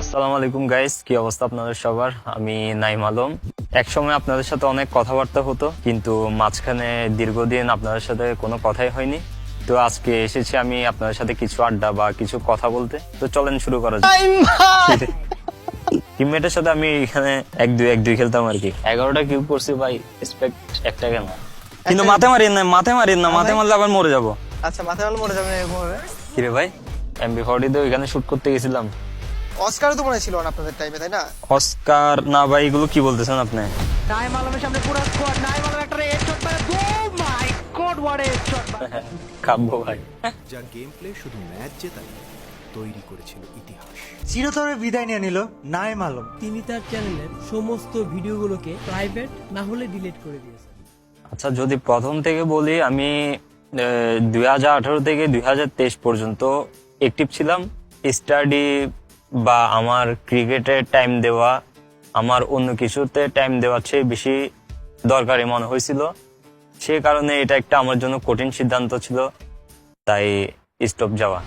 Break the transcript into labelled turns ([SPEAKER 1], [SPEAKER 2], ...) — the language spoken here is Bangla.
[SPEAKER 1] আসসালামু আলাইকুম গাইস, কি অবস্থা আপনাদের সবার? আমি নাইম আলম। এক সময় আপনাদের সাথে অনেক কথাবার্তা হতো, কিন্তু মাঝখানে দীর্ঘদিন আপনাদের সাথে কোনো কথাই হয়নি। তো আজকে এসেছি আমি আপনাদের সাথে কিছু আড্ডা বা কিছু কথা বলতে। তো চলেন শুরু করা যাক। টিমমেটের সাথে আমি এখানে 1-2 খেলতাম আর কি। 11টা কিউব করছি ভাই, এক্সপেক্ট একটা কেন। কিন্তু মাথায় মারিন না, মাথায় মারলে আবার মরে যাবো।
[SPEAKER 2] আচ্ছা, মাথায় মারলে মরে যাবে এরকম হবে।
[SPEAKER 1] কিরে ভাই, MP40 তে ওইখানে শুট করতে গেছিলাম।
[SPEAKER 2] অস্কারও তো মনে হয় ছিল না আপনাদের টাইমে, তাই না?
[SPEAKER 1] অস্কার না ভাই, এগুলো কি বলতেছেন আপনি?
[SPEAKER 3] নাইম আলমের সামনে পুরো স্কোয়াড। নাইম আলম একটা হেডশট মারে। ও মাই গড, হোয়াট এ হেডশট!
[SPEAKER 1] কাব্য ভাই।
[SPEAKER 4] যার গেম প্লে শুধু ম্যাচ জেতায় তৈরি করেছিল ইতিহাস।
[SPEAKER 5] চিরতরে বিদায় নিয়ে নিল নাইম আলম।
[SPEAKER 6] তিনি তার চ্যানেলের সমস্ত ভিডিওগুলোকে প্রাইভেট না হলে ডিলিট করে দিয়েছেন।
[SPEAKER 1] আচ্ছা, যদি প্রথম থেকে বলি, আমি 2018 থেকে 2023 পর্যন্ত অ্যাক্টিভ ছিলাম। স্টাডি বা আমার ক্রিকেটে টাইম দেওয়া, আমার অন্য কিছুতে টাইম দেওয়ার চেয়ে বেশি দরকারি মনে হয়েছিল। সে কারণে এটা একটা আমার জন্য কঠিন সিদ্ধান্ত ছিল, তাই স্টপ যাওয়া।